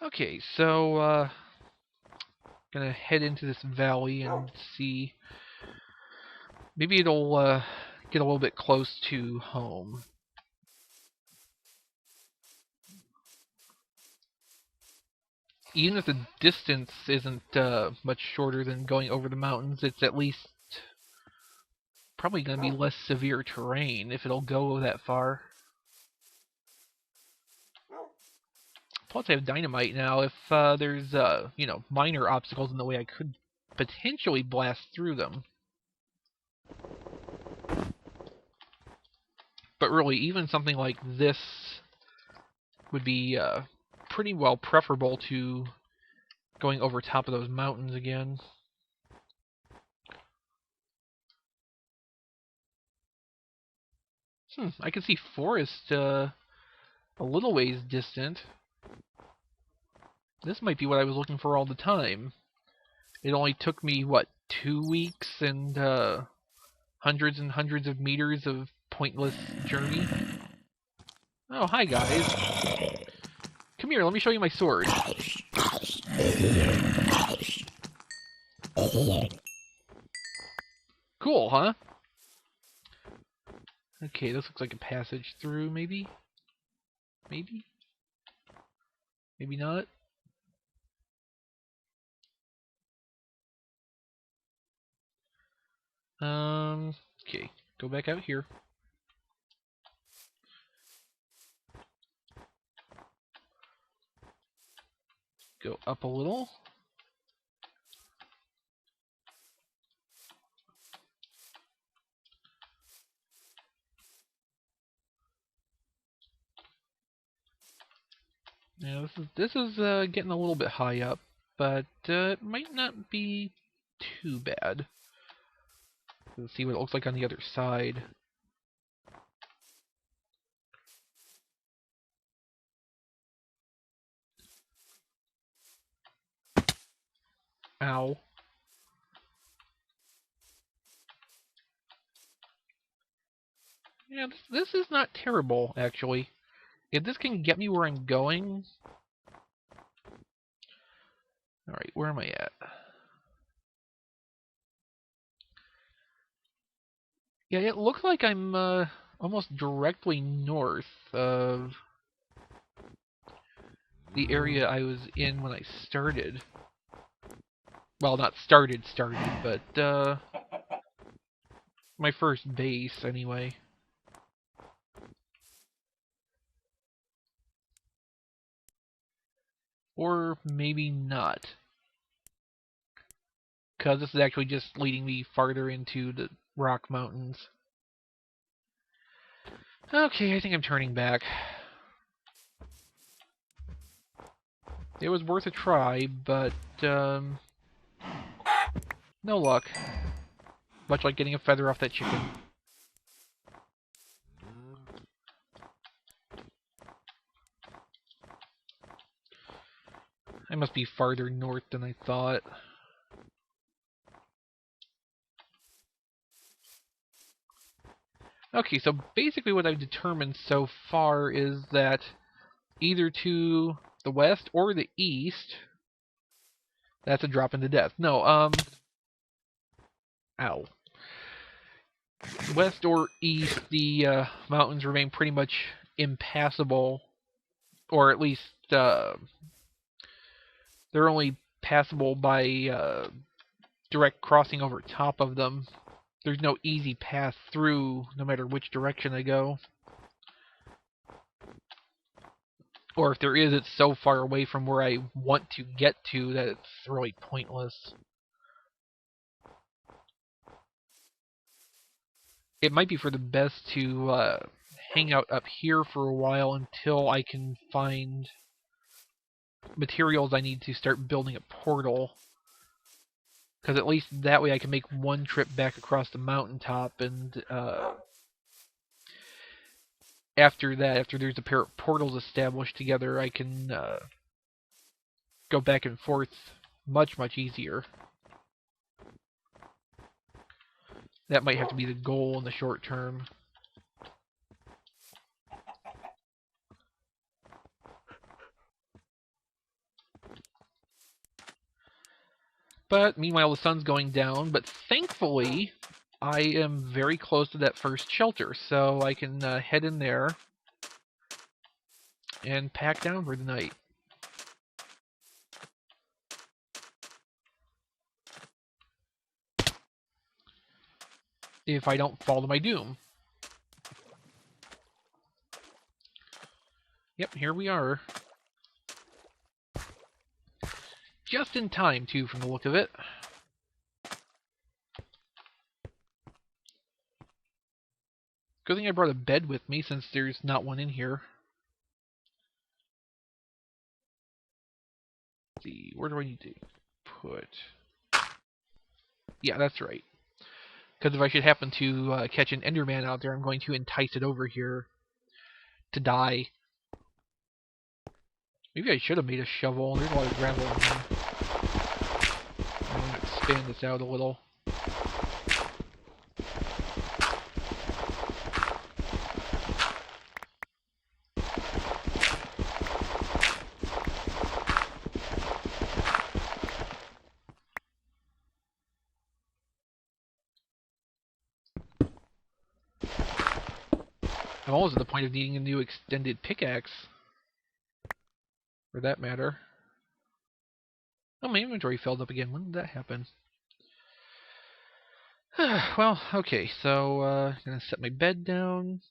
Okay, so gonna head into this valley and see. Maybe it'll get a little bit close to home. Even if the distance isn't much shorter than going over the mountains, it's at least probably going to be less severe terrain if it'll go that far. Plus, I have dynamite now. If there's minor obstacles in the way, I could potentially blast through them. But really, even something like this would be pretty well preferable to going over top of those mountains again. I can see forest a little ways distant. This might be what I was looking for all the time. It only took me, what, 2 weeks and hundreds and hundreds of meters of pointless journey? Oh, hi guys. Come here, let me show you my sword. Cool, huh? Okay, this looks like a passage through, maybe? Maybe? Maybe not? Okay, go back out here. Go up a little. Yeah, this is getting a little bit high up, but it might not be too bad. Let's see what it looks like on the other side. Ow. Yeah, this is not terrible, actually. If this can get me where I'm going... Alright, where am I at? Yeah, it looks like I'm almost directly north of the area I was in when I started. Well, not started, but my first base, anyway. Or maybe not. Because this is actually just leading me farther into the Rock Mountains. Okay, I think I'm turning back. It was worth a try, but no luck. Much like getting a feather off that chicken. I must be farther north than I thought. Okay, so basically what I've determined so far is that either to the west or the east... That's a drop into death. No, ow. West or east, the mountains remain pretty much impassable. Or at least, they're only passable by direct crossing over top of them. There's no easy path through, no matter which direction I go. Or if there is, it's so far away from where I want to get to that it's really pointless. It might be for the best to hang out up here for a while until I can find materials I need to start building a portal. Because at least that way I can make one trip back across the mountaintop, and after that, after there's a pair of portals established together, I can go back and forth much, much easier. That might have to be the goal in the short term. But meanwhile, the sun's going down. But thankfully, I am very close to that first shelter, so I can head in there and pack down for the night. If I don't fall to my doom. Yep, here we are. Just in time, too, from the look of it. Good thing I brought a bed with me, since there's not one in here. Let's see, where do I need to put... Yeah, that's right. Because if I should happen to catch an Enderman out there, I'm going to entice it over here to die. Maybe I should have made a shovel. There's a lot of gravel in here. I'm going to expand this out a little. I'm almost at the point of needing a new extended pickaxe. For that matter. Oh, my inventory filled up again. When did that happen? Well, okay, so I'm gonna set my bed down.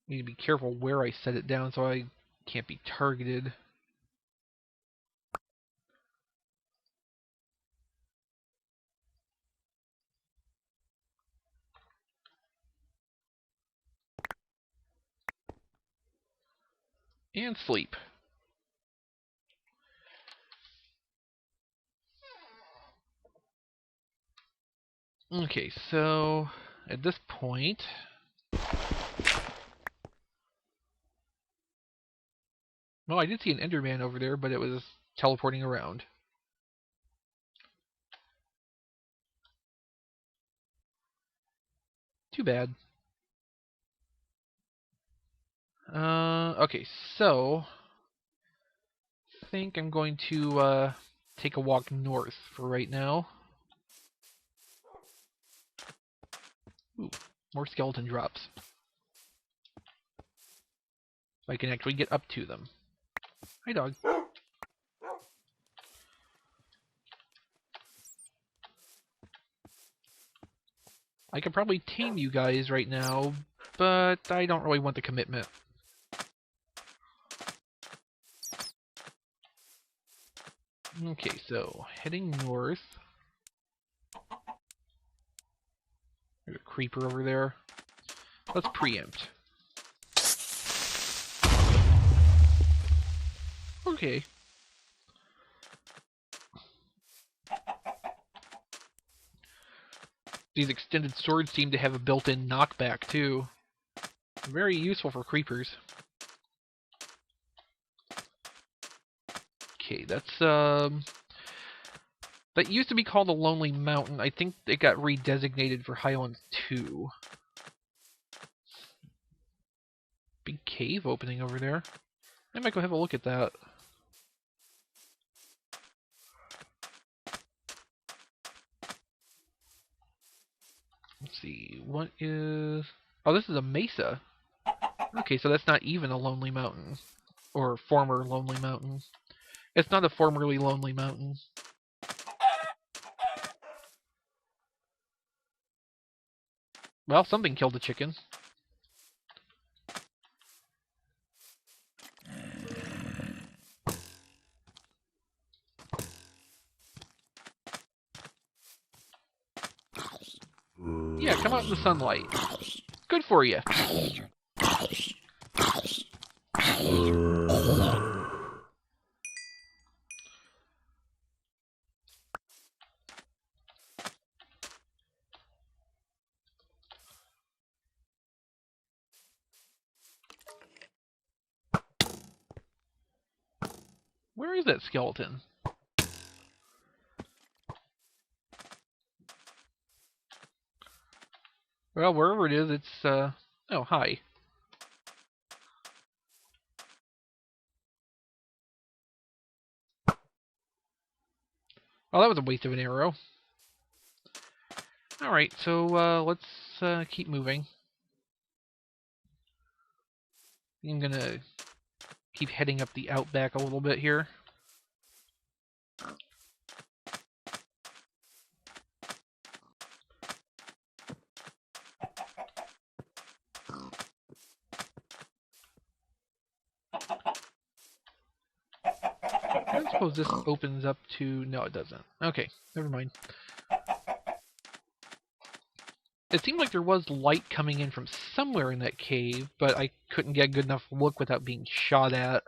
Need to be careful where I set it down so I can't be targeted. And sleep. Okay, so at this point, well, I did see an Enderman over there, but it was teleporting around. Too bad. Okay, so I think I'm going to take a walk north for right now. Ooh, more skeleton drops. I can actually get up to them. Hi, dog. I could probably tame you guys right now, but I don't really want the commitment. Okay, so heading north. There's a creeper over there. Let's preempt. Okay. These extended swords seem to have a built-in knockback, too. Very useful for creepers. Okay, that's, that used to be called a Lonely Mountain. I think it got redesignated for Highlands 2. Big cave opening over there. I might go have a look at that. Let's see, what is... Oh, this is a mesa. Okay, so that's not even a Lonely Mountain. Or former Lonely Mountain. It's not a formerly Lonely Mountain. Well, something killed the chicken. Yeah, come out in the sunlight. Good for you. Where is that skeleton? Well, wherever it is, it's, oh, hi. Oh, that was a waste of an arrow. Alright, so let's keep moving. I'm gonna keep heading up the outback a little bit here. I don't suppose this opens up to... No, it doesn't. Okay, never mind. It seemed like there was light coming in from somewhere in that cave, but I couldn't get a good enough look without being shot at.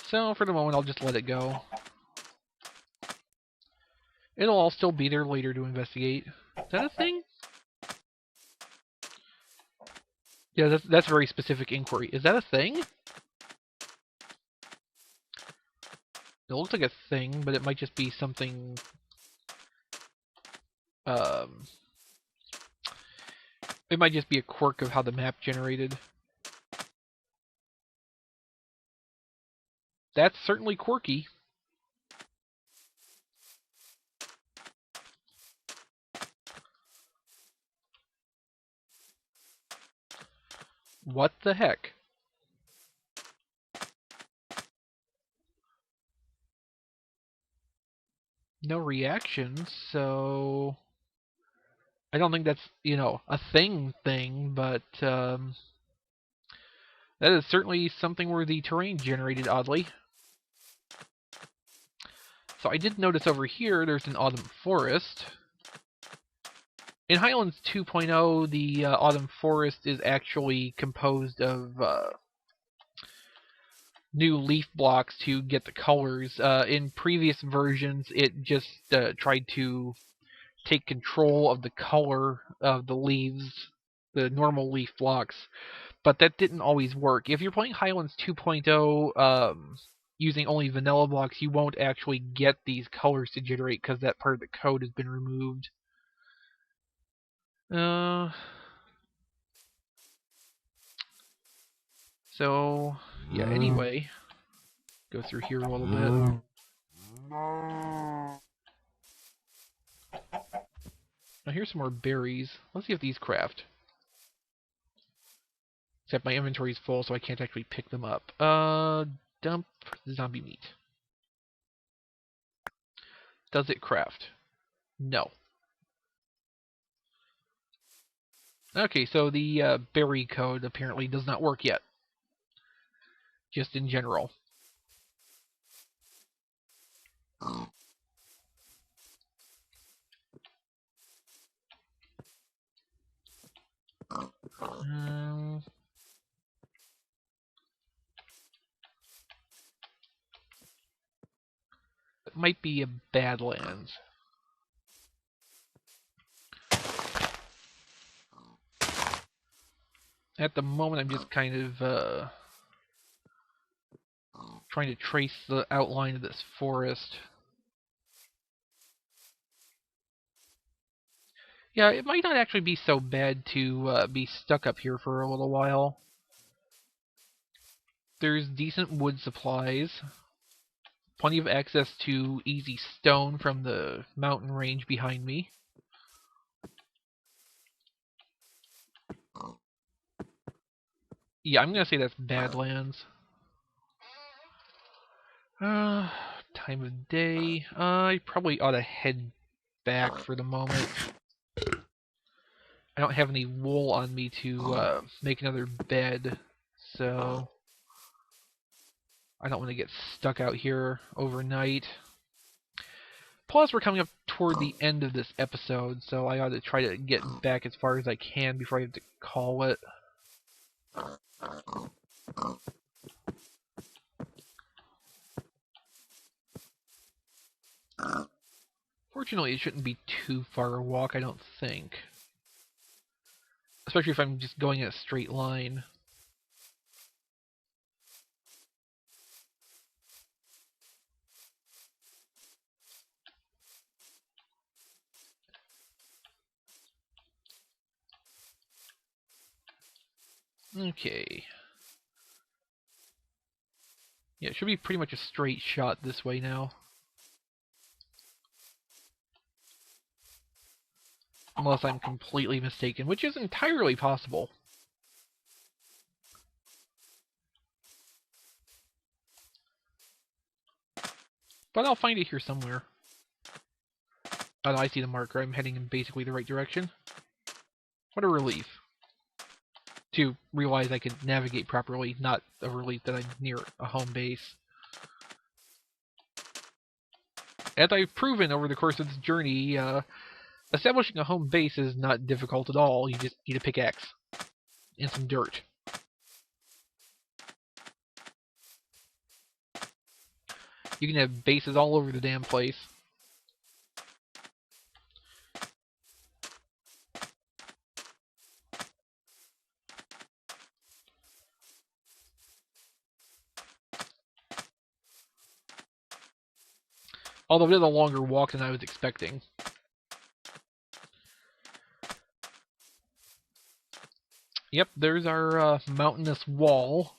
So, for the moment, I'll just let it go. It'll all still be there later to investigate. Is that a thing? Yeah, that's a very specific inquiry. Is that a thing? It looks like a thing, but it might just be something... It might just be a quirk of how the map generated. That's certainly quirky. What the heck? No reaction, so... I don't think that's, a thing, but that is certainly something where the terrain generated oddly. So I did notice over here there's an autumn forest. In Highlands 2.0, the autumn forest is actually composed of new leaf blocks to get the colors. In previous versions, it just tried to take control of the color of the leaves, the normal leaf blocks, but that didn't always work. If you're playing Highlands 2.0 using only vanilla blocks, you won't actually get these colors to generate because that part of the code has been removed. So, yeah, anyway, go through here a little bit. Now here's some more berries. Let's see if these craft. Except my inventory is full, so I can't actually pick them up. Dump zombie meat. Does it craft? No. Okay, so the berry code apparently does not work yet. Just in general. It might be a Badlands. At the moment, I'm just kind of trying to trace the outline of this forest. Yeah, it might not actually be so bad to be stuck up here for a little while. There's decent wood supplies. Plenty of access to easy stone from the mountain range behind me. Yeah, I'm gonna say that's Badlands. Time of day. I probably ought to head back for the moment. I don't have any wool on me to make another bed, so I don't want to get stuck out here overnight. Plus, we're coming up toward the end of this episode, so I ought to try to get back as far as I can before I have to call it. Fortunately, it shouldn't be too far a walk, I don't think. Especially if I'm just going in a straight line. Okay. Yeah, it should be pretty much a straight shot this way now. Unless I'm completely mistaken, which is entirely possible. But I'll find it here somewhere. Oh, no, I see the marker. I'm heading in basically the right direction. What a relief. To realize I could navigate properly, not a relief that I'm near a home base. As I've proven over the course of this journey, establishing a home base is not difficult at all. You just need a pickaxe and some dirt. You can have bases all over the damn place. Although it is a longer walk than I was expecting. Yep, there's our mountainous wall.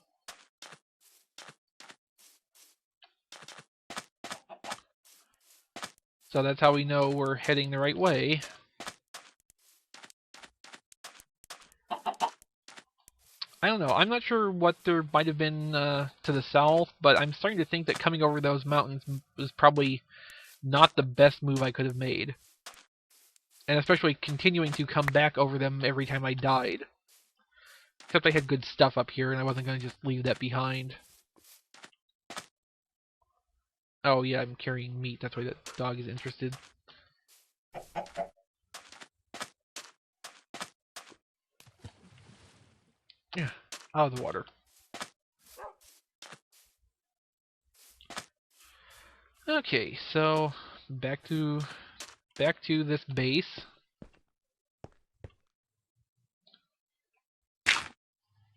So that's how we know we're heading the right way. I don't know. I'm not sure what there might have been to the south, but I'm starting to think that coming over those mountains was probably not the best move I could have made. And especially continuing to come back over them every time I died. Except I had good stuff up here, and I wasn't going to just leave that behind. Oh yeah, I'm carrying meat. That's why that dog is interested. Yeah, out of the water. Okay, so back to this base.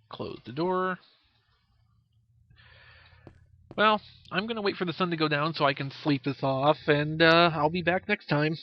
Close the door. Well, I'm going to wait for the sun to go down so I can sleep this off, and I'll be back next time.